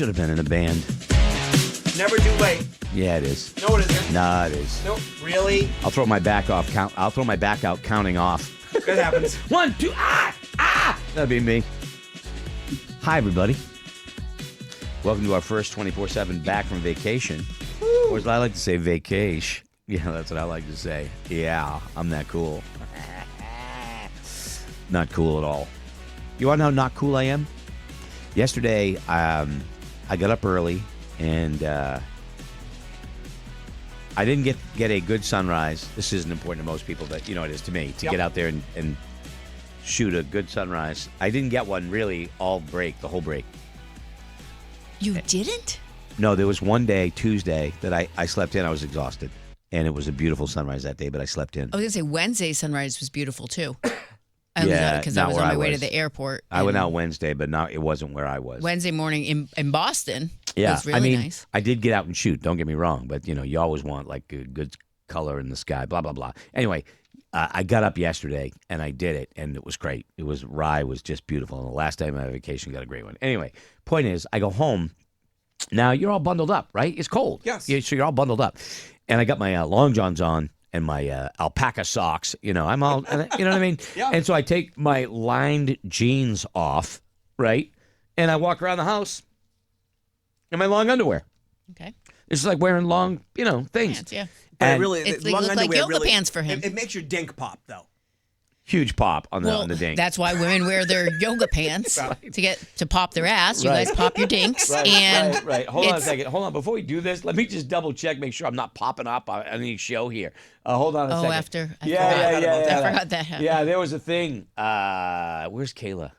should have been in a band. Never too late. Yeah, it is. No, it isn't. Nah, it is. Nope. Really? I'll throw my back off. I'll throw my back out counting off. That happens. 1, 2, ah! That'd be me. Hi, everybody. Welcome to our first 24/7 back from vacation. Or as I like to say, vacation. Yeah, that's what I like to say. Yeah, I'm that cool. Not cool at all. You want to know how not cool I am? Yesterday, I got up early, and I didn't get a good sunrise. This isn't important to most people, but you know it is to me, to get out there and shoot a good sunrise. I didn't get one really the whole break. You didn't? No, there was one day, Tuesday, that I slept in. I was exhausted, and it was a beautiful sunrise that day, but I slept in. I was going to say Wednesday sunrise was beautiful, too. Because I was on my way to the airport. I went out Wednesday, but it wasn't where I was. Wednesday morning in Boston was really I mean, nice. I did get out and shoot, don't get me wrong, but you always want like good color in the sky, blah, blah, blah. Anyway, I got up yesterday and I did it, and it was great. Rye was just beautiful, and the last day of my vacation got a great one. Anyway, point is, I go home. Now, you're all bundled up, right? It's cold. Yes. So you're all bundled up. And I got my long johns on and my alpaca socks. I'm all, you know what I mean? Yeah. And so I take my lined jeans off, right? And I walk around the house in my long underwear. Okay. It's like wearing long, things. Pants, yeah. But And really, It long looked like underwear yoga really, pants for him. It makes your dink pop, though. huge pop on the dink. That's why women wear their yoga pants to pop their ass. You Right. guys pop your dinks. Right. Hold on a second. Hold on. Before we do this, let me just double check, make sure I'm not popping up on any show here. Hold on a second. After I forgot that happened. Yeah, there was a thing. Where's Kayla?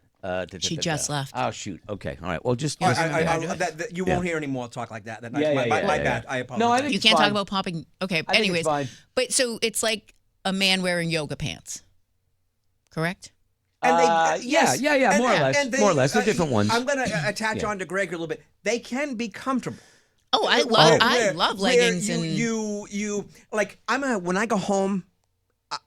She just left. Oh, shoot. Okay. All right. Well, just... You won't hear any more talk like that. My bad. I apologize. No, I think You it's can't fine. talk about popping. Okay. I think Anyways, it's fine. but so it's like a man wearing yoga pants, correct? And they, yeah, more or less. and More or less. They're different ones. I'm going to attach on to Greg a little bit. They can be comfortable. Oh, I love leggings where and you like. When I go home,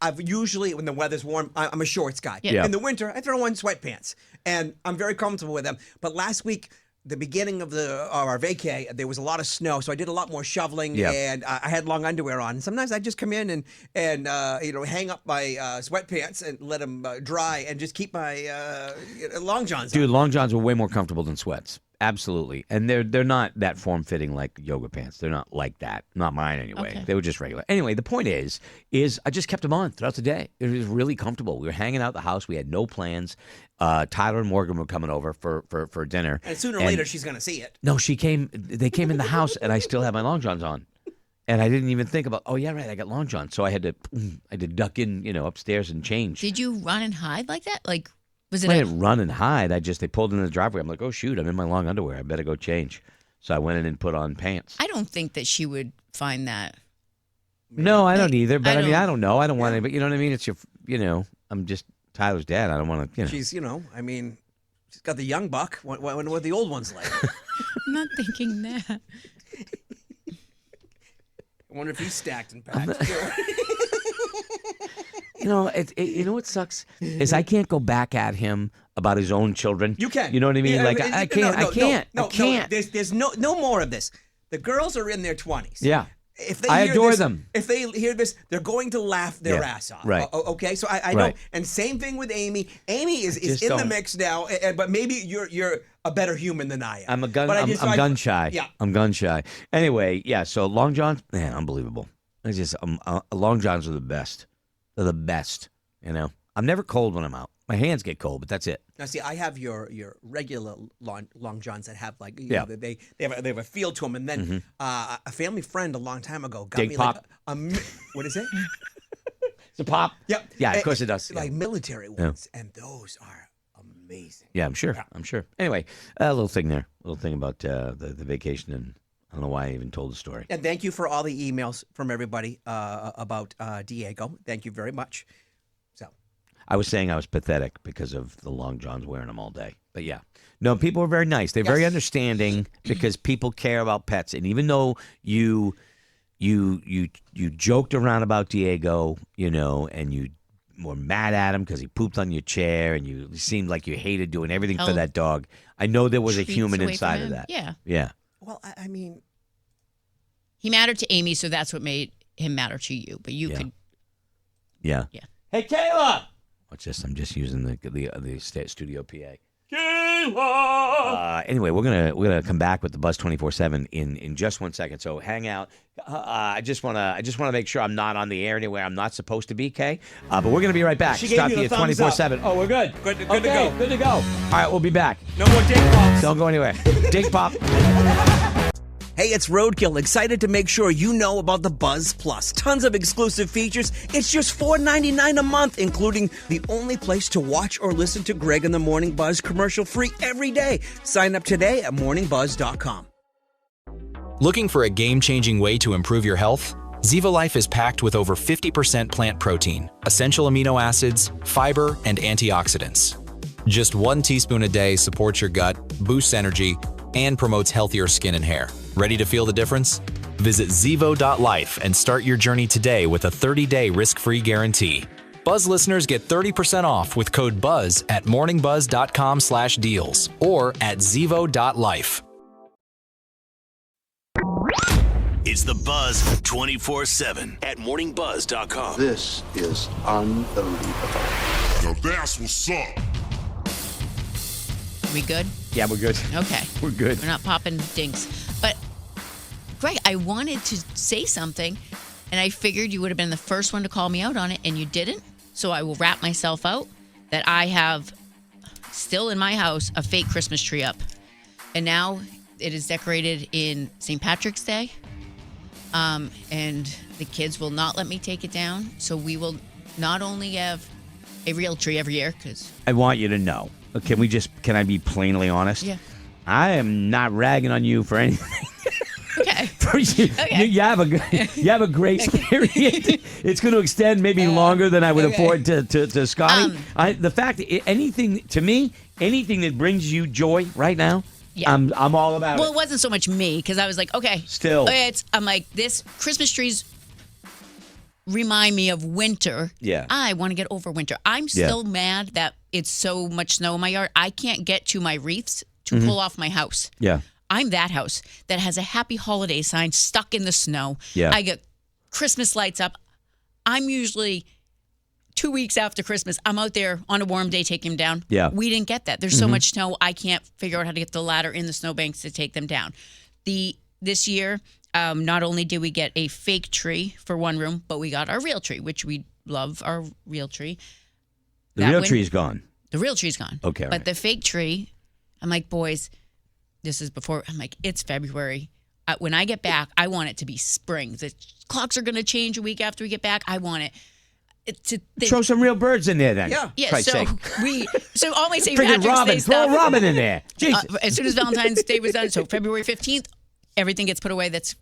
I've usually when the weather's warm, I'm a shorts guy. Yeah. In the winter, I throw on sweatpants, and I'm very comfortable with them. But last week, the beginning of our vacay, there was a lot of snow, so I did a lot more shoveling, and I had long underwear on. Sometimes I just come in and hang up my sweatpants and let them dry, and just keep my long johns on. Dude, long johns were way more comfortable than sweats. Absolutely. And they're not that form-fitting like yoga pants. They're not like that. Not mine anyway. Okay. They were just regular. Anyway, the point is I just kept them on throughout the day. It was really comfortable. We were hanging out at the house. We had no plans. Tyler and Morgan were coming over for dinner. And sooner or later, she's going to see it. No, they came in the house, and I still had my long johns on. And I didn't even think about, oh, yeah, right, I got long johns. So I had to duck in, upstairs and change. Did you run and hide like that? Like, was I it? didn't run and hide. They pulled in the driveway. I'm like, oh, shoot, I'm in my long underwear. I better go change. So I went in and put on pants. I don't think that she would find that. No, I don't either. But I don't know. I don't want Yeah. to. But you know what I mean? It's I'm just Tyler's dad. I don't want to. She's, she's got the young buck. What the old one's like. I'm not thinking that. I wonder if he's stacked and packed. You know what sucks is I can't go back at him about his own children. You can. You know what I mean? Yeah, I can't. I can't. No, I can't. There's no more of this. The girls are in their 20s. Yeah. If they I hear adore this, them. If they hear this, they're going to laugh their ass off. Right. Okay. So I know. Right. And same thing with Amy. Amy is Just in the don't. mix now. But maybe you're a better human than I am. I'm gun shy. Yeah. I'm gun shy. Anyway, yeah. So long johns, man, unbelievable. It's just long johns are the best. They're the best. I'm never cold when I'm out. My hands get cold, but that's it. Now, see, I have your regular long johns that have like they have a feel to them, and then a family friend a long time ago got Dink me pop. like what is it? It's a pop. Yeah, Yeah, of course it does. Like military ones, and those are amazing. Yeah, I'm sure. I'm sure. Anyway, a little thing there. A little thing about the vacation, and I don't know why I even told the story. And thank you for all the emails from everybody about Diego. Thank you very much. So I was saying I was pathetic because of the long johns wearing them all day. But yeah. No, people are very nice. They're very understanding because people care about pets. And even though you joked around about Diego, and you were mad at him because he pooped on your chair, and you seemed like you hated doing everything for that dog. I know there was a Treats human away inside from of him. that. Yeah. Yeah. Well, I mean, He mattered to Amy, so that's what made him matter to you. But you could. Yeah. Yeah. Hey, Kayla. Watch this. I'm just using the studio PA. Anyway, we're gonna come back with the Buzz 24/7 in just 1 second. So hang out. I just wanna make sure I'm not on the air anywhere I'm not supposed to be, Kay. But we're gonna be right back. She gave Stop you you the at thumbs 24/7. Oh, we're good. Good to Okay, go. Good to go. All right, we'll be back. No more dink pops. Don't go anywhere. Dink pop. Hey, it's Roadkill. Excited to make sure you know about the Buzz Plus. Tons of exclusive features. It's just $4.99 a month, including the only place to watch or listen to Greg in the Morning Buzz commercial free every day. Sign up today at morningbuzz.com. Looking for a game-changing way to improve your health? ZevaLife is packed with over 50% plant protein, essential amino acids, fiber, and antioxidants. Just 1 teaspoon a day supports your gut, boosts energy, and promotes healthier skin and hair. Ready to feel the difference? Visit Zevo.life and start your journey today with a 30-day risk-free guarantee. Buzz listeners get 30% off with code BUZZ at morningbuzz.com/deals or at Zevo.life. It's the Buzz 24/7 at morningbuzz.com. This is unbelievable. Now that's what's up. We good? Yeah, we're good. Okay. We're good. We're not popping dinks. But, Greg, I wanted to say something, and I figured you would have been the first one to call me out on it, and you didn't. So I will wrap myself out that I have still in my house a fake Christmas tree up. And now it is decorated in St. Patrick's Day. And the kids will not let me take it down. So we will not only have a real tree every year, because I want you to know. Can I be plainly honest? Yeah. I am not ragging on you for anything. okay. You have a great period. It's going to extend maybe longer than I would afford to Scotty. The fact anything that brings you joy right now, Yeah. I'm all about Well, it. it wasn't so much me because I was like, okay. Still. I'm like, this Christmas trees remind me of winter. Yeah. I want to get over winter. I'm still mad that it's so much snow in my yard. I can't get to my wreaths to pull off my house. Yeah. I'm that house that has a happy holiday sign stuck in the snow. Yeah. I get Christmas lights up. I'm usually 2 weeks after Christmas, I'm out there on a warm day taking them down. Yeah. We didn't get that. There's so much snow, I can't figure out how to get the ladder in the snowbanks to take them down. This year, not only did we get a fake tree for one room, but we got our real tree, which we love our real tree. The real tree's gone. The real tree's gone. Okay, But right. the fake tree, I'm like, boys, this is before. I'm like, it's February. When I get back, I want it to be spring. The clocks are going to change a week after we get back. I want it. Throw some real birds in there then. Yeah. Yeah, Christ's so sake. so all my St. Friggin' Patrick's Day Robin. Throw stuff. a Robin in there. Jesus. As soon as Valentine's Day was done, so February 15th, everything gets put away. That's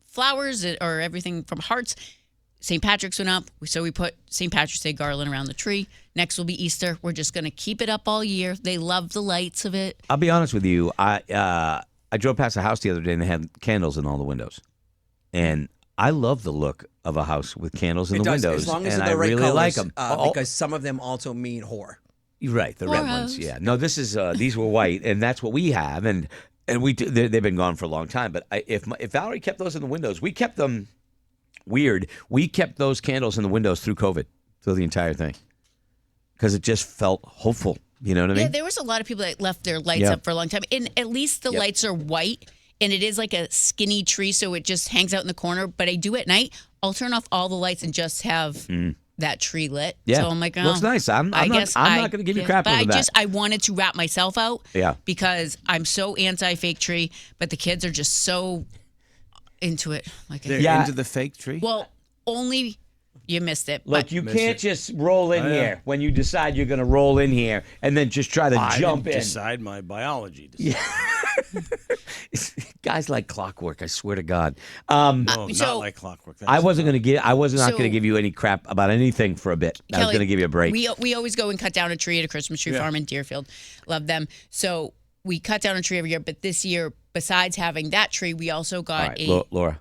flowers or everything from hearts. St. Patrick's went up, so we put St. Patrick's Day garland around the tree. Next will be Easter. We're just going to keep it up all year. They love the lights of it. I'll be honest with you. I drove past a house the other day and they had candles in all the windows. And I love the look of a house with candles in It the does, windows. as long as and they're I the right really colors, like them. because some of them also mean whore. Right, the red ones. Whoros. Yeah. No, this is these were white, and that's what we have, and they've been gone for a long time. But if Valerie kept those in the windows, we kept them weird. We kept those candles in the windows through COVID, through the entire thing, because it just felt hopeful. You know what I mean? Yeah, there was a lot of people that left their lights Yeah. up for a long time. And at least the lights are white, and it is like a skinny tree, so it just hangs out in the corner. But I do at night, I'll turn off all the lights and just have that tree lit. Yeah. So I'm like, oh, Looks nice. I'm not going to give you crap but over that. I wanted to wrap myself out. Yeah. Because I'm so anti-fake tree, but the kids are just so into it. Like, They're Yeah. into the fake tree? well, only you missed it. Look, But you Miss can't it. just roll in here when you decide you're going to roll in here and then just try to I jump didn't in. decide my biology. Decided. Guys like clockwork. I swear to God. No, so- not like clockwork. I wasn't going to not So- going to give you any crap about anything for a bit. I was Kelly, going to give you a break. We always go and cut down a tree at a Christmas tree farm in Deerfield. Love them. So we cut down a tree every year. But this year, besides having that tree, we also All got right, a. Laura.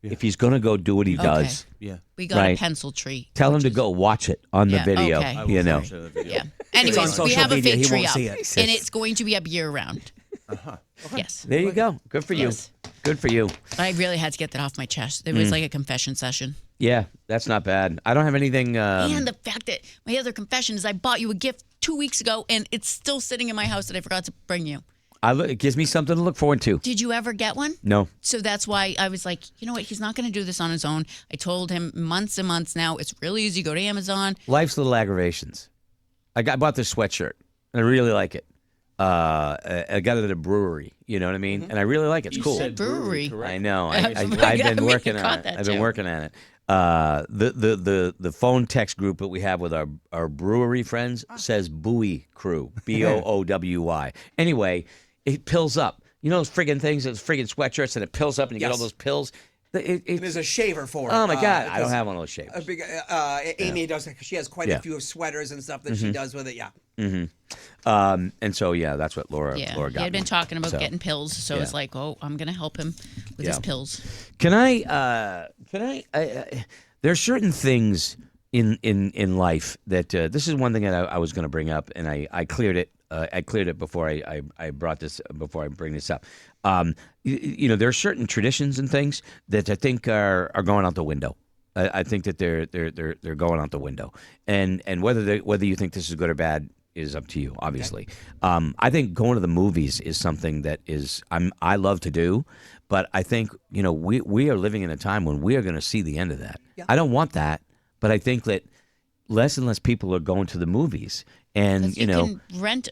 if he's going to go do what he does, Yeah. We got Right. a pencil tree. tell him which to is- go watch it on the Yeah, video. okay. I will You know, watch the video. Yeah. on Anyways, we social have a media, fake he tree won't up, see it. and it's going to be up year round. Yes. there you go. Good for you. Yes. Good for you. I really had to get that off my chest. It was like a confession session. Yeah, that's not bad. I don't have anything. And the fact that my other confession is I bought you a gift 2 weeks ago, and it's still sitting in my house that I forgot to bring you. It gives me something to look forward to. Did you ever get one? No. So that's why I was like, you know what? He's not going to do this on his own. I told him months and months now. It's really easy. Go to Amazon. Life's little aggravations. I bought this sweatshirt, and I really like it. I got it at a brewery. You know what I mean? And I really like it. It's cool. said brewery. I know. I I've mean, been you working caught on it. that I've been too. working on it. The phone text group that we have with our brewery friends says Bowie Crew, BOOWY. Anyway, it pills up. You know those friggin' things, those friggin' sweatshirts, and it pills up, and you get all Yes. those pills. There's a shaver for it. Oh my God, I don't because have one of those shapes. a big, Amy does. She has quite Yeah. a few sweaters and stuff that she does with it. Yeah. And so yeah, that's what Laura Yeah. got. He had been me. talking about So, getting pills, so yeah. it's like, oh, I'm going to help him with his Yeah. pills. Can I? There are certain things in life that this is one thing that I was going to bring up, and I cleared it. I cleared it before I brought this before I bring this up. You know, there are certain traditions and things that I think are going out the window. I think that they're going out the window, and whether you think this is good or bad is up to you, obviously. I think going to the movies is something that I love to do, but I think we are living in a time when we are going to see the end of that. Yeah. I don't want that, but I think that less and less people are going to the movies, and 'Cause you can rent.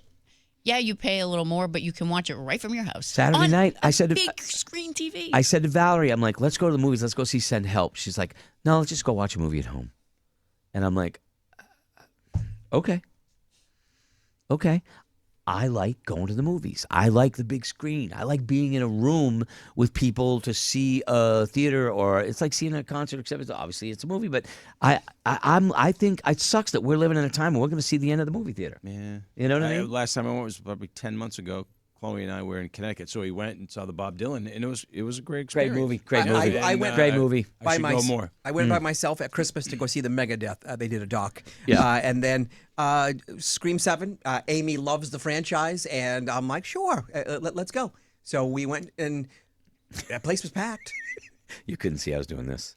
Yeah, you pay a little more, but you can watch it right from your house. Saturday on night, a I said- big screen TV. I said to Valerie, I'm like, let's go to the movies. Let's go see Send Help. She's like, no, let's just go watch a movie at home. And I'm like, okay. I like going to the movies. I like the big screen. I like being in a room with people to see a theater, or it's like seeing a concert, except obviously it's a movie. But I think it sucks that we're living in a time when we're going to see the end of the movie theater. Yeah. You know what I mean? Last time I went was probably 10 months ago. Chloe and I were in Connecticut, so we went and saw the Bob Dylan, and it was a great Great experience. movie. Great I- movie. I went- Great movie. I should go more. I went by myself at Christmas to go see the Megadeth. They did a doc. Yeah. And then Scream 7. Amy loves the franchise, and I'm like, sure, let's go. So we went, and that place was packed. You couldn't see I was doing this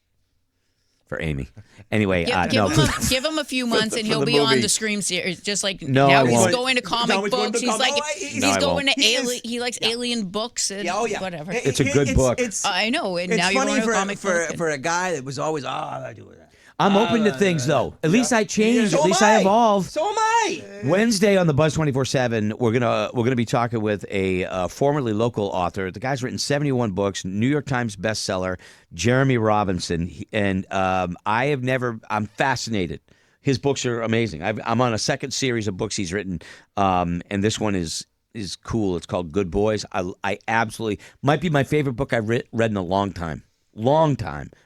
for Amy. Anyway, Give him a few months, and he'll the be on movie. the Scream series. Just like No, now I he's won't. going to comic Now he's going books. to He's like he's No, I going to won't. alien. He likes alien books and Yeah, oh yeah, whatever. It's a good book. I know, and It's now you're funny going to comic book. for a guy that was always, I do that. I'm open to things, though. At least I change. So At am least I I. evolve. So am I. Wednesday on the Buzz 24/7, we're gonna be talking with a formerly local author. The guy's written 71 books, New York Times bestseller, Jeremy Robinson, and I'm fascinated. His books are amazing. I'm on a second series of books he's written, and this one is cool. It's called Good Boys. I absolutely might be my favorite book I've read in a long time.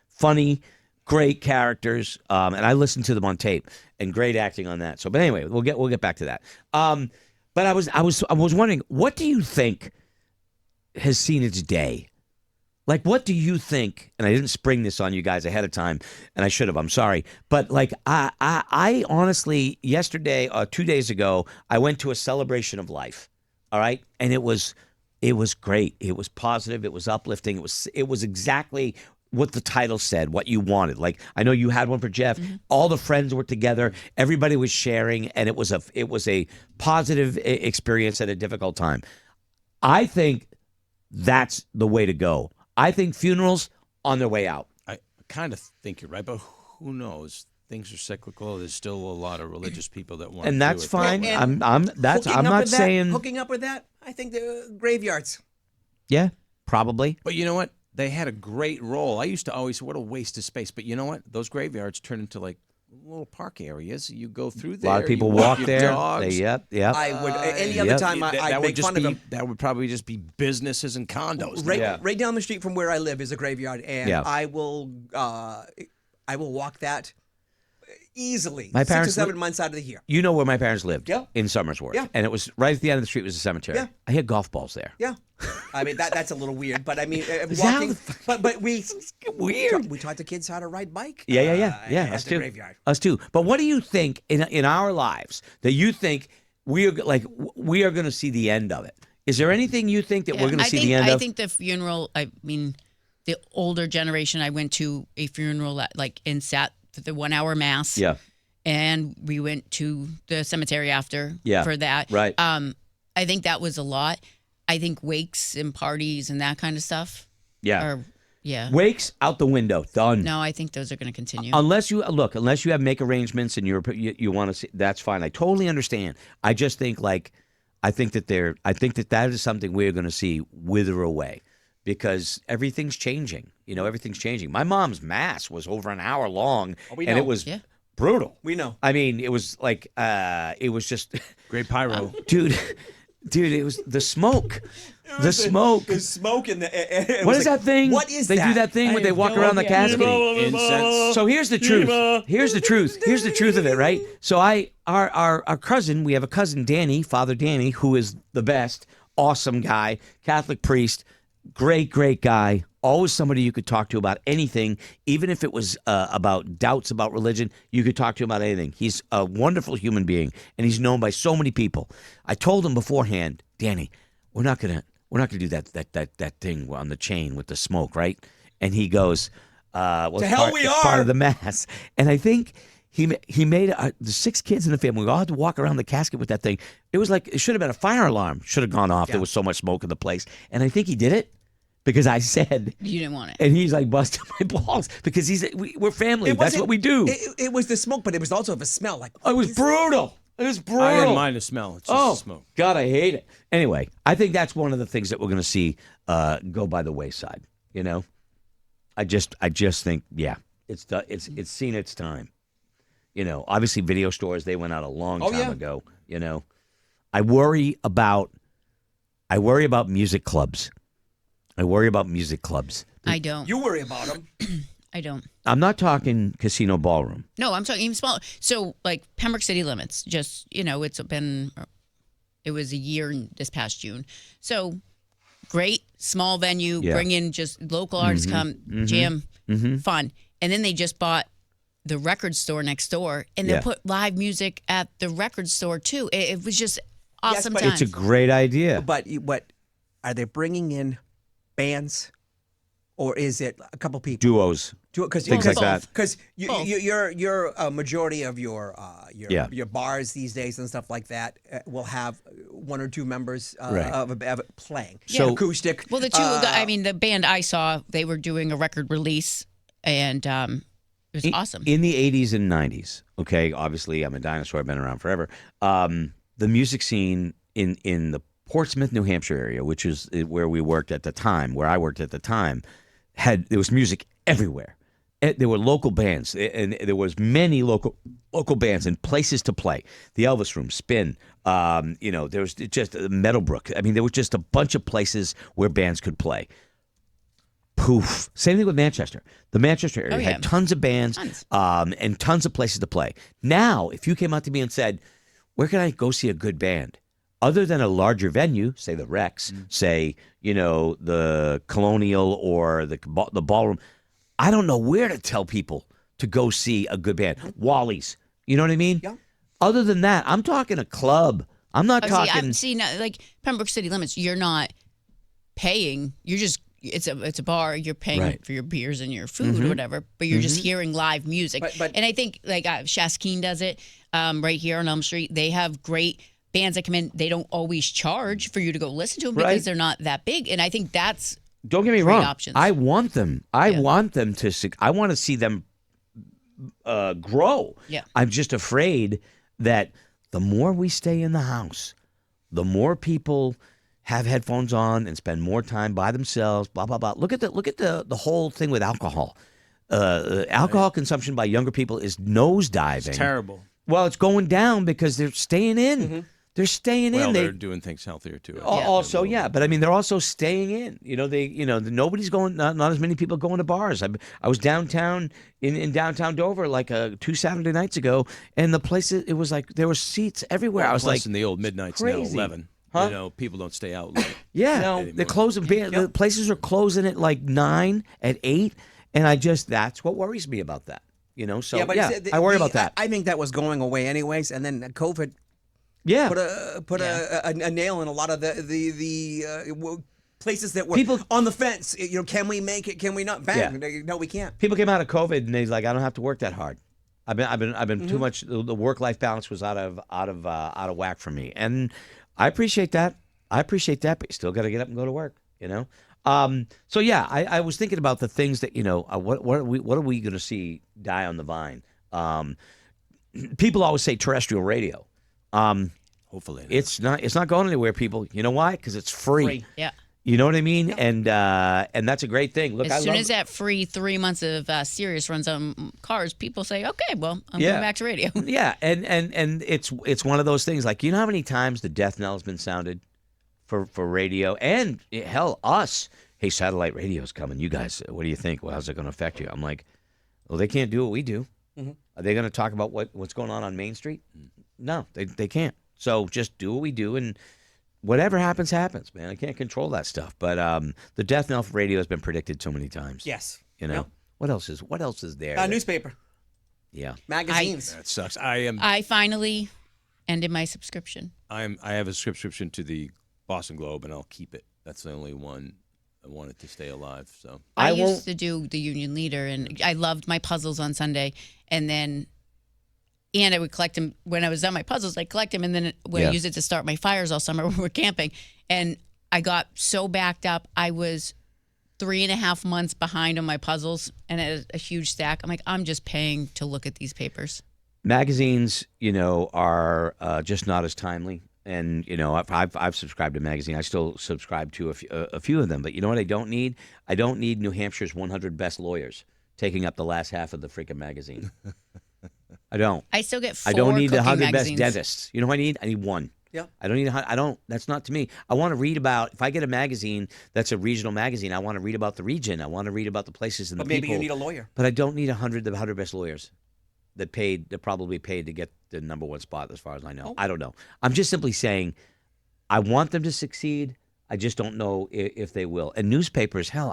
Funny. Great characters, and I listened to them on tape, and great acting on that. So, but anyway, we'll get back to that. But I was wondering, what do you think has seen its day? Like, what do you think? And I didn't spring this on you guys ahead of time, and I should have. I'm sorry, but like, I honestly, yesterday, 2 days ago, I went to a celebration of life. All right, and it was great. It was positive. It was uplifting. It was exactly what the title said, what you wanted. Like, I know you had one for Jeff. Mm-hmm. All the friends were together. Everybody was sharing, and it was a positive experience at a difficult time. I think that's the way to go. I think funerals on their way out. I kind of think you're right, but who knows? Things are cyclical. There's still a lot of religious people that want to And that's do it. fine. And I'm not saying. Hooking up with that, I think the graveyards. Yeah, probably. But you know what? They had a great role. I used to always say, what a waste of space. But you know what? Those graveyards turn into like little park areas. You go through A there. lot of people you walk your there. Dogs. Yep. I would any other Yep. time I'd would make just fun of them. That would probably just be businesses and condos. Right down the street from where I live is a graveyard, and Yeah. I will walk that easily My 6 or parents 7 months out of the year. You know where my parents lived? Yeah. In Somersworth. Yeah. And it was right at the end of the street was a cemetery. Yeah. I had golf balls there. Yeah, I mean that's a little weird, but I mean Is that walking. But we Weird. we taught the kids how to ride bike. Yeah. At Us the too. graveyard. Us too. But what do you think in our lives that you think we are going to see the end of it? Is there anything you think that we're going to see the end I of? think the funeral, I mean, the older generation, I went to a funeral and sat for the 1 hour mass. Yeah. And we went to the cemetery after for that. Right. I think that was a lot. I think wakes and parties and that kind of stuff. Yeah. Wakes out the window. Done. No, I think those are going to continue. Unless you have make arrangements and you want to see, that's fine. I totally understand. I just think I think that is something we're going to see wither away because everything's changing. Everything's changing. My mom's mass was over an hour long, and it was brutal. We know. I mean, it was it was just Great pyro. dude. It was the smoke. The smoke. The smoke in the. What is that thing? What is they that? do that thing where they walk around the casket. Incense. So here's the truth. Here's the truth of it, right? So our cousin, we have a cousin, Danny, Father Danny, who is the best, awesome guy, Catholic priest, great guy. Always somebody you could talk to about anything, even if it was about doubts about religion. You could talk to him about anything. He's a wonderful human being, and he's known by so many people. I told him beforehand, Danny, we're not gonna do that thing on the chain with the smoke, right? And he goes, "Well, it's part of the mass." And I think he made the 6 kids in the family. We all had to walk around the casket with that thing. It was like it should have been a fire alarm. Should have gone off. There was so much smoke in the place, and I think he did it. Because I said you didn't want it, and he's like busting my balls because we're family. That's what we do. It was the smoke, but it was also the smell. It was brutal. It was brutal. I didn't mind the smell. It's just the smoke. God, I hate it. Anyway, I think that's one of the things that we're going to see go by the wayside. I just think, it's seen its time. Obviously, video stores, they went out a long time ago. I worry about music clubs. I don't. You worry about them. I don't. I'm not talking casino ballroom. No, I'm talking even smaller. So, like Pembroke City Limits, it was a year this past June. So, great, small venue, bring in just local artists, come, jam, fun. And then they just bought the record store next door, and they put live music at the record store too. It was just awesome but times. It's a great idea. But what are they bringing in? Bands, or is it a couple people? Duos. Things like that. Because you're a majority of your bars these days and stuff like that will have 1 or 2 members of it playing. So acoustic. Well, the two, the band I saw, they were doing a record release, and it was awesome. In the 80s and 90s, okay, obviously I'm a dinosaur, I've been around forever. The music scene in the Portsmouth, New Hampshire area, which is where we worked at the time, where I worked at the time, there was music everywhere. There were local bands, and there was many local bands and places to play. The Elvis Room, Spin, there was just Meadowbrook. I mean, there was just a bunch of places where bands could play. Poof. Same thing with Manchester. The Manchester area had tons of bands and tons of places to play. Now, if you came out to me and said, where can I go see a good band? Other than a larger venue, say the Rex, say, the Colonial or the Ballroom, I don't know where to tell people to go see a good band. Wally's, you know what I mean? Yeah. Other than that, I'm talking a club. I'm not talking. Like Pembroke City Limits, you're not paying. You're just it's a bar. You're paying for your beers and your food or whatever, but you're just hearing live music. But and I think Shaskeen does it right here on Elm Street. They have great bands that come in. They don't always charge for you to go listen to them because they're not that big. And I think that's don't get me wrong. Options. I want them. I want them to. I want to see them grow. Yeah. I'm just afraid that the more we stay in the house, the more people have headphones on and spend more time by themselves. Blah blah blah. Look at the whole thing with alcohol. Alcohol consumption by younger people is nosediving. It's terrible. Well, it's going down because they're staying in. They're staying Well, in. they're doing things healthier too. Also, yeah, but I mean, they're also staying in. Nobody's going. Not as many people going to bars. I was downtown in downtown Dover like 2 Saturday nights ago, and the places it was like there were seats everywhere. Well, I was plus like, in the old midnights now, crazy. 11. Huh? People don't stay out late. yeah, they're closing. The places are closing at like 9, at 8, and that's what worries me about that. So I worry about that. I think that was going away anyways, and then COVID. Yeah, put a nail in a lot of the places that were on the fence. Can we make it? Can we not? Bang! Yeah. No, we can't. People came out of COVID and they's like, I don't have to work that hard. I've been too much. The work-life balance was out of whack for me, and I appreciate that. But you still got to get up and go to work. So yeah, I was thinking about the things that what are we going to see die on the vine? People always say terrestrial radio. Hopefully it's not going anywhere, people. You know why? Because it's free. Yeah. You know what I mean? Yeah. And that's a great thing. Look, as soon as that free 3 months of Sirius runs on cars, people say, "Okay, well, I'm going back to radio." Yeah, and it's one of those things. Like, you know how many times the death knell has been sounded for radio, and hell, us. Hey, satellite radio's coming. You guys, what do you think? Well, how's it going to affect you? I'm like, well, they can't do what we do. Mm-hmm. Are they going to talk about what's going on Main Street? No, they can't. So just do what we do, and whatever happens, happens, man. I can't control that stuff. But the death knell for radio has been predicted so many times. Yes. Yep. What else is there? Newspaper. Yeah. Magazines. That sucks. I finally ended my subscription. I have a subscription to the Boston Globe, and I'll keep it. That's the only one I wanted to stay alive. So I used to do the Union Leader, and I loved my puzzles on Sunday, and I would collect them when I was done my puzzles. I'd collect them, and then I use it to start my fires all summer when we're camping. And I got so backed up, I was 3.5 months behind on my puzzles, and it was a huge stack. I'm like, I'm just paying to look at these papers. Magazines, are just not as timely. And I've subscribed to magazine. I still subscribe to a few of them. But you know what I don't need? I don't need New Hampshire's 100 best lawyers taking up the last half of the freaking magazine. I don't. I still get 4 I don't need the 100 magazines. best dentists. You know what I need? I need one. Yeah. I don't need I don't. That's not to me. I want to read about. If I get a magazine that's a regional magazine, I want to read about the region. I want to read about the places and the people. But maybe you need a lawyer. But I don't need the 100 best lawyers that probably paid to get the number one spot, as far as I know. I don't know. I'm just simply saying, I want them to succeed. I just don't know if they will. And newspapers, hell,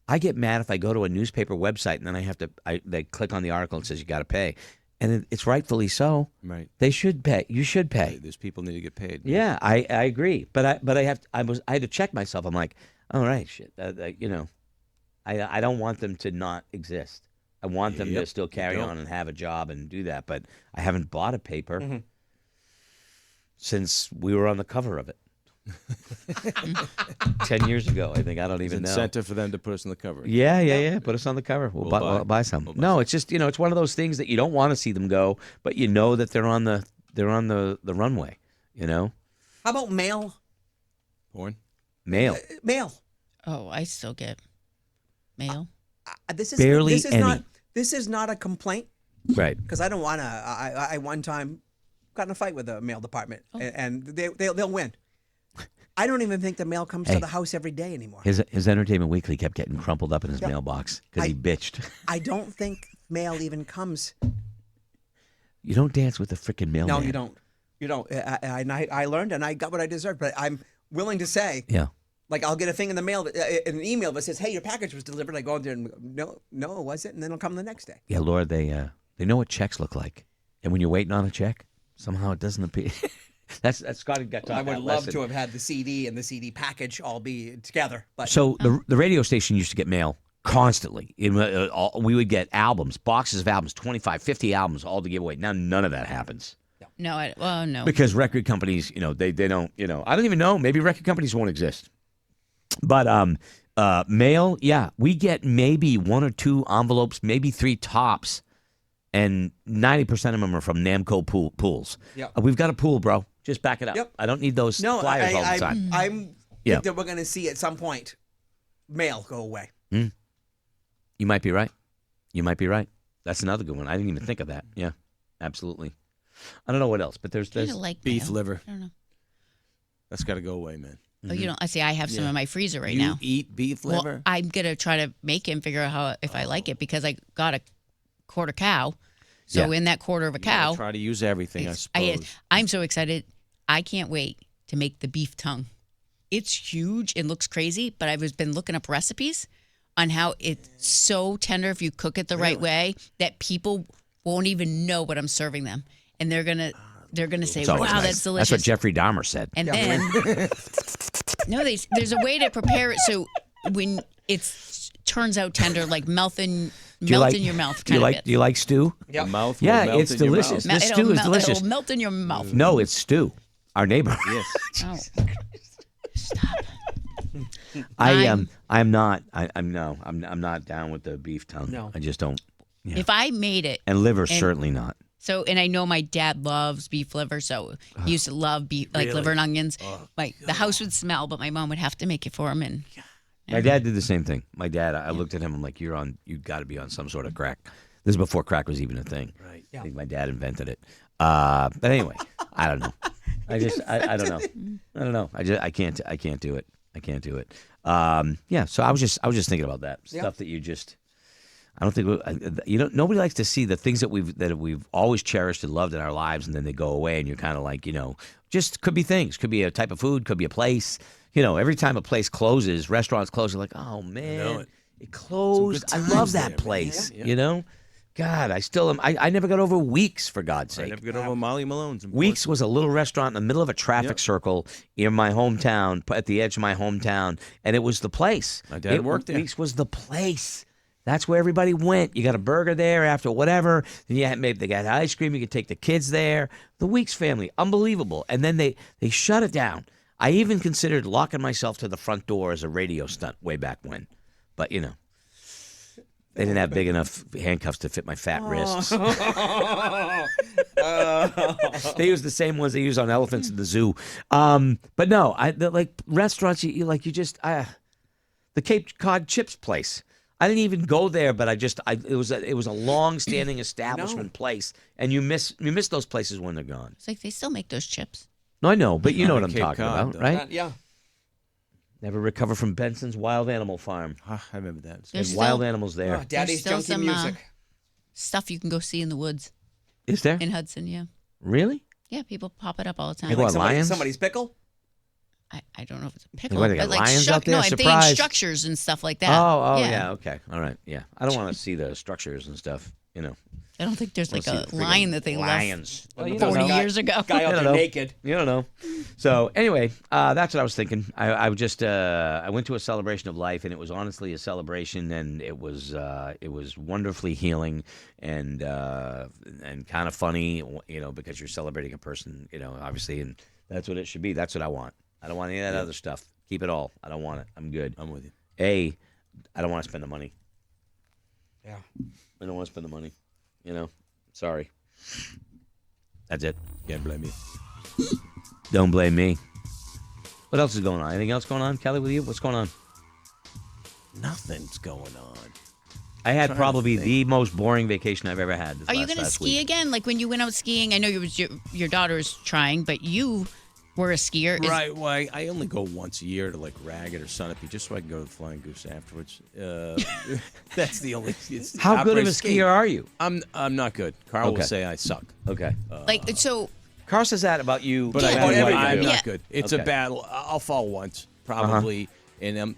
I get mad if I go to a newspaper website and then they click on the article and it says you got to pay. And it's rightfully so. Right. They should pay. You should pay. These people need to get paid. Yeah, I agree. But I had to check myself. I'm like, all right, shit. I don't want them to not exist. I want them to still carry on and have a job and do that. But I haven't bought a paper since we were on the cover of it. 10 years ago, I think. I don't even know. Incentive for them to put us on the cover. Yeah. Put us on the cover. We'll buy some. It's just it's one of those things that you don't want to see them go, but you know that they're on the runway. How about mail? Porn. Mail. Mail. Oh, I still get mail. This is not a complaint, right? Because I don't want to. I one time got in a fight with the mail department, and they'll win. I don't even think the mail comes to the house every day anymore. His Entertainment Weekly kept getting crumpled up in his mailbox because he bitched. I don't think mail even comes. You don't dance with the freaking mailman. No, you don't. You don't. I learned, and I got what I deserved. But I'm willing to say, like I'll get a thing in the mail, an email that says, "Hey, your package was delivered." I go in there and no, was it? And then it'll come the next day. Yeah, Laura, they know what checks look like, and when you're waiting on a check, somehow it doesn't appear. That's Scotty got taught I would that love lesson. to have had the CD and the CD package all be together. But so the radio station used to get mail constantly. We would get albums, boxes of albums, 25, 50 albums, all to give away. Now none of that happens. No. Because record companies, they don't, I don't even know. Maybe record companies won't exist. But mail, we get maybe 1 or 2 envelopes, maybe 3 tops, and 90% of them are from Namco pools. Yep. We've got a pool, bro. Just back it up. Yep. I don't need those flyers all the time. I think that we're going to see at some point mail go away. You might be right. That's another good one. I didn't even think of that. Yeah, absolutely. I don't know what else, but there's I don't like beef mayo. liver. I don't know. That's got to go away, man. Oh, you don't. I see. I have some in my freezer right you now. eat beef Well, liver? I'm gonna try to make it and figure out how if I like it because I got a quarter cow. So Yeah. in that quarter of a You gotta cow, try to use everything, I suppose. I'm so excited. I can't wait to make the beef tongue. It's huge and looks crazy, but I've been looking up recipes on how it's so tender if you cook it the right way that people won't even know what I'm serving them, and they're gonna say, It's always "Wow, nice. that's delicious." That's what Jeffrey Dahmer said. And then there's a way to prepare it so when it turns out tender, like melt in your mouth. Do you kind like? of Do you like stew? The mouth will Yeah, melt it's in your delicious. mouth. This stew is delicious. It'll melt in your mouth. No, it's stew. Our neighbor. Yes. Oh. Stop. I'm not down with the beef tongue. No. I just don't. Yeah. If I made it, And liver, certainly not. so, and I know my dad loves beef liver, so he used to love beef, like liver and onions. The house would smell, but my mom would have to make it for him. And My dad did the same thing. My dad, I looked at him. I'm like, you got to be on some sort of crack. This is before crack was even a thing. Right. I think my dad invented it. But anyway, I don't know. I don't know. I don't know. I can't do it. I can't do it. Yeah. So I was just thinking about that stuff that you just. I don't think nobody likes to see the things that we've always cherished and loved in our lives, and then they go away, and you're kind of like, just could be things, could be a type of food, could be a place. Every time a place closes, restaurants close, you're like, oh man, it closed. I love that place. Yeah. God, I still am. I never got over Weeks, for God's I sake. never get over Molly Malone's. Weeks was a little restaurant in the middle of a traffic circle in my hometown, at the edge of my hometown, and it was the place. My dad worked there. Weeks was the place. That's where everybody went. You got a burger there after whatever. Then maybe they got ice cream. You could take the kids there. The Weeks family, unbelievable. And then they shut it down. I even considered locking myself to the front door as a radio stunt way back when, but they didn't have big enough handcuffs to fit my fat wrists. They use the same ones they use on elephants in the zoo. But no, like restaurants. The Cape Cod Chips place. I didn't even go there, but it was a long-standing establishment place, and you miss those places when they're gone. it's like they still make those chips. No, I know, but you know what I'm Cape talking Cod, about, right? Yeah. Never recover from Benson's Wild Animal Farm. I remember that. There's And wild still animals there. Oh, Daddy's still junkie some, music. stuff you can go see in the woods Is there? in Hudson. Yeah, Really? yeah. People pop it up all the time. They go on lions? Somebody's pickle. I don't know if it's a pickle, What, they got but like lions out there? no, I'm thinking Surprise. structures and stuff like that. Oh, yeah, okay. All right, yeah. I don't want to see the structures and stuff, I don't think there's like see a the friggin' lion that they lions. left Well, 40 years ago. Guy out don't there know. naked. You don't know. So anyway, that's what I was thinking. I just I went to a celebration of life, and it was honestly a celebration, and it was wonderfully healing and kind of funny, because you're celebrating a person, obviously, and that's what it should be. That's what I want. I don't want any of that other stuff. Keep it all. I don't want it. I'm good. I'm with you. I don't want to spend the money. Yeah. I don't want to spend the money. Sorry. That's it. Can't blame me. Don't blame me. What else is going on? Anything else going on, Kelly, with you? What's going on? Nothing's going on. I had Trying to probably think. the most boring vacation I've ever had. Are you going to ski again? Like when you went out skiing, I know your daughter was trying, but you were a skier. Right. Well, I only go once a year to like Ragged or Sunapee just so I can go to the Flying Goose afterwards. That's the only. How good of a ski. skier are you? I'm not good. Carl Okay. will say I suck. Okay. so Carl says that about you. But no Yeah. matter I'm what you I'm do. Yeah. not good. It's a Okay. battle. I'll fall once probably, and I'm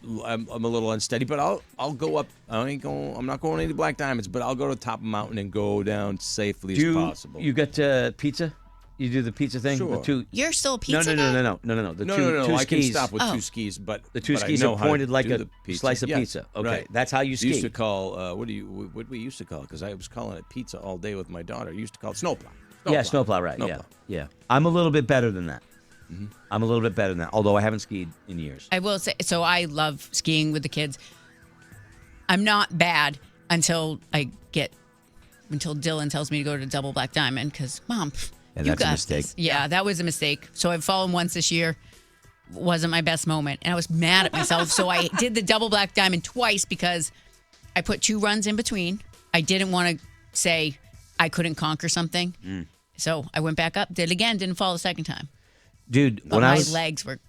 a little unsteady. But I'll go up. I'm not going any Black Diamonds, but I'll go to the top of the mountain and go down safely as possible. You got pizza? You do the pizza thing? Sure. The two, you're still a pizza no. guy? The no, two I can skis. stop with Oh. two skis, but The two but I skis know are how to pointed like do a the pizza. slice of Yes, pizza. Okay, right. that's how you We ski. used to call what we used to call it, because I was calling it pizza all day with my daughter. I used to call it snowplow. Yeah, snowplow, right? Snowplow. Yeah. I'm a little bit better than that. I'm a little bit better than that, although I haven't skied in years. I will say, so I love skiing with the kids. I'm not bad until Dylan tells me to go to Double Black Diamond because, Mom, Yeah, you that's a got mistake. this. Yeah, that was a mistake. So I've fallen once this year. Wasn't my best moment. And I was mad at myself. So I did the Double Black Diamond twice because I put 2 runs in between. I didn't want to say I couldn't conquer something. So I went back up, did it again, didn't fall the second time. Dude, But when my I was legs were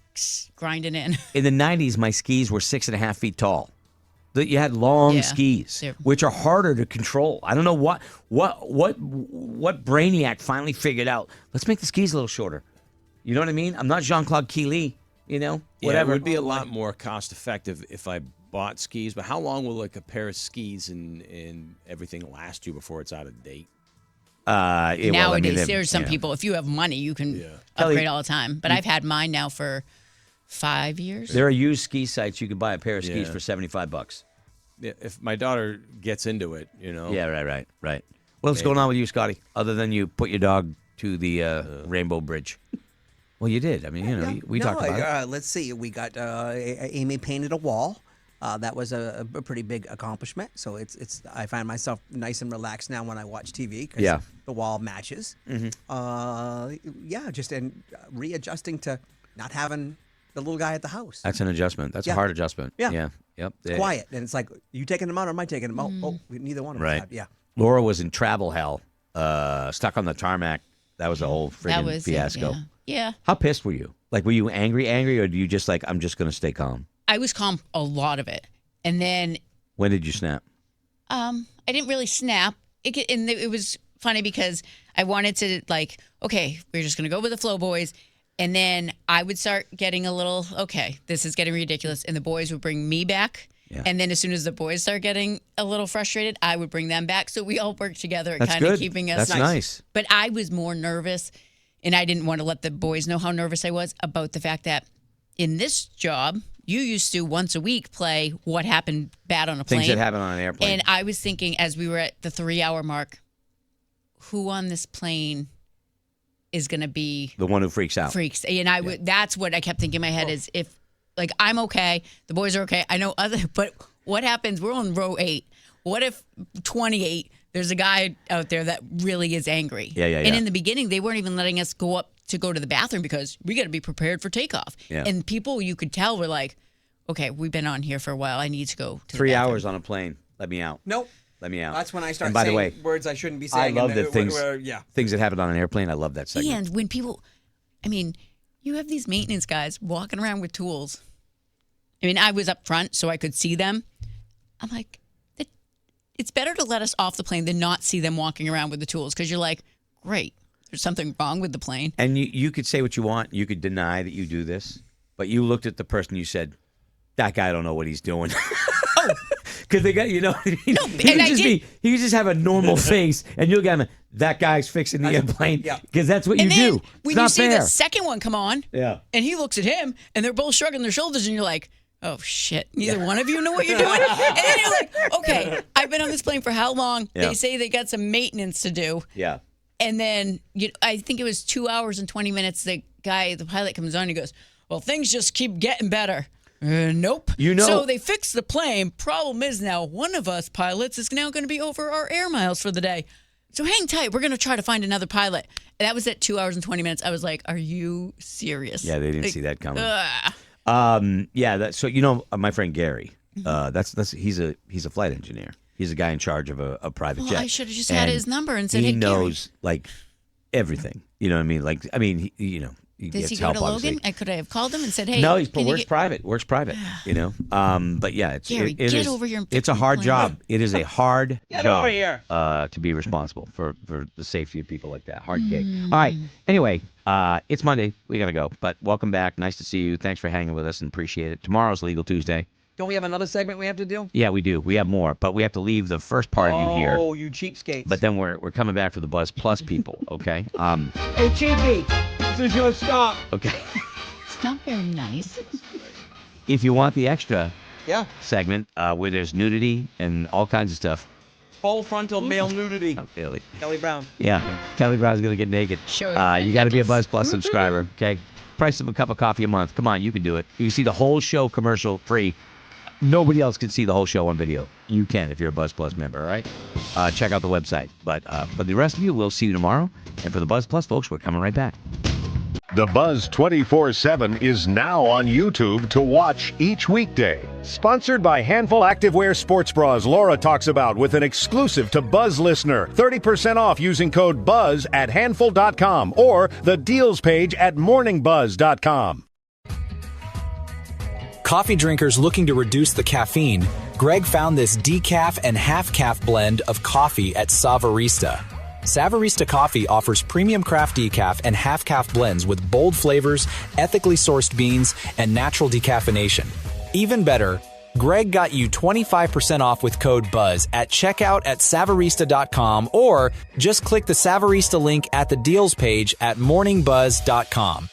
grinding in. in the 90s, my skis were 6.5 feet tall. You had long Yeah. skis, They're- which are harder to control. I don't know what brainiac finally figured out. Let's make the skis a little shorter. You know what I mean? I'm not Jean-Claude Keely, whatever. Yeah, it would be a lot more cost effective if I bought skis. But how long will like a pair of skis and everything last you before it's out of date? Nowadays, there's some people, if you have money, you can upgrade all the time. But I've had mine now for 5 years. There are used ski sites. You can buy a pair of skis Yeah. for $75. Yeah, if my daughter gets into it, Yeah, right. What's going on with you, Scotty? Other than you put your dog to the Rainbow Bridge. Well, you did. I mean, we talked about it. Let's see. We got Amy painted a wall. That was a pretty big accomplishment. So it's. I find myself nice and relaxed now when I watch TV because the wall matches. Just readjusting to not having the little guy at the house. That's an adjustment. That's a hard adjustment. Yeah. Yep. It's quiet, and it's like, you taking them out or am I taking them out? Oh, neither one of us Right. have. Yeah. Laura was in travel hell, stuck on the tarmac. That was a whole That friggin' was fiasco. Yeah. How pissed were you? Like, were you angry, or do you just like, I'm just going to stay calm? I was calm a lot of it. And then When did you snap? I didn't really snap. It was funny because I wanted to, like, okay, we're just going to go with the flow, boys. And then I would start getting a little, okay, this is getting ridiculous. And the boys would bring me back. Yeah. And then as soon as the boys start getting a little frustrated, I would bring them back. So we all worked together at That's kind of good. keeping us That's nice. But I was more nervous, and I didn't want to let the boys know how nervous I was about the fact that in this job, you used to once a week play what happened bad on a plane. Things that happen on an airplane. And I was thinking, as we were at the 3-hour mark, who on this plane is going to be the one who freaks out. freaks? And that's what I kept thinking in my head is, if, like, I'm okay, the boys are okay. I know but what happens? We're on row 8. What if 28, there's a guy out there that really is angry? Yeah. And in the beginning, they weren't even letting us go to the bathroom because we got to be prepared for takeoff. Yeah. And people, you could tell, were like, okay, we've been on here for a while. I need to go to 3 the bathroom. hours on a plane. Let me out. Nope. Let me out. That's when I start And by saying the way, words I shouldn't be I saying. love and the things. yeah. Things that happen on an airplane. I love that segment. And when people, I mean, you have these maintenance guys walking around with tools. I mean, I was up front so I could see them. I'm like, it's better to let us off the plane than not see them walking around with the tools, because you're like, great, there's something wrong with the plane. And you could say what you want. You could deny that you do this, but you looked at the person. You said, "That guy don't know what he's doing." Because they got, No, he and could I just did. he could just have a normal face, and you'll get him. That guy's fixing the airplane. Yeah. Because that's what And you then do. when It's you not see fair. the second one come on, Yeah. and he looks at him, and they're both shrugging their shoulders, and you're like, oh shit, neither one of you know what you're doing. And then you're like, okay, I've been on this plane for how long? Yeah. They say they got some maintenance to do. Yeah. And then I think it was 2 hours and 20 minutes. The pilot comes on and he goes, well, things just keep getting better. Nope. So they fixed the plane. Problem is now one of us pilots is now going to be over our air miles for the day. So hang tight. We're going to try to find another pilot. And that was at 2 hours and 20 minutes. I was like, are you serious? Yeah, they didn't Like, see that coming. ugh. So my friend Gary, he's a flight engineer. He's a guy in charge of a private jet. Well, I should have just had And his number and said, he hey, Gary. knows like everything. You know what I mean? Like, he Does gets he go help, to Logan? obviously. I could have called him and said, hey. No, he can you works get- private. But yeah, Gary, it get is- over here and it's fix a my hard plane. job. It is a hard Get job over here. To be responsible for the safety of people like that. Hard gig. All right. Anyway, it's Monday. We gotta go. But welcome back. Nice to see you. Thanks for hanging with us and appreciate it. Tomorrow's Legal Tuesday. Don't we have another segment we have to do? Yeah, we do. We have more, but we have to leave the first part of you here. Oh, you cheapskates. But then we're coming back for the Buzz Plus people. Okay. Hey, Cheapy, this is your stop. Okay. It's not very nice. If you want the extra Yeah. segment where there's nudity and all kinds of stuff. Full frontal male nudity. Oh, Kelly. Kelly Brown. Yeah, Kelly Brown's gonna get naked. Sure. You got to be a Buzz Plus subscriber. Okay. Price of a cup of coffee a month. Come on, you can do it. You can see the whole show commercial free. Nobody else can see the whole show on video. You can if you're a Buzz Plus member. All right. Check out the website. But for the rest of you, we'll see you tomorrow. And for the Buzz Plus folks, we're coming right back. The Buzz 24/7 is now on YouTube to watch each weekday. Sponsored by Handful Activewear Sports Bras, Laura talks about with an exclusive to Buzz listener. 30% off using code BUZZ at handful.com or the deals page at morningbuzz.com. Coffee drinkers looking to reduce the caffeine, Greg found this decaf and half-calf blend of coffee at Savarista. Savarista Coffee offers premium craft decaf and half-calf blends with bold flavors, ethically sourced beans, and natural decaffeination. Even better, Greg got you 25% off with code BUZZ at checkout at savarista.com or just click the Savarista link at the deals page at morningbuzz.com.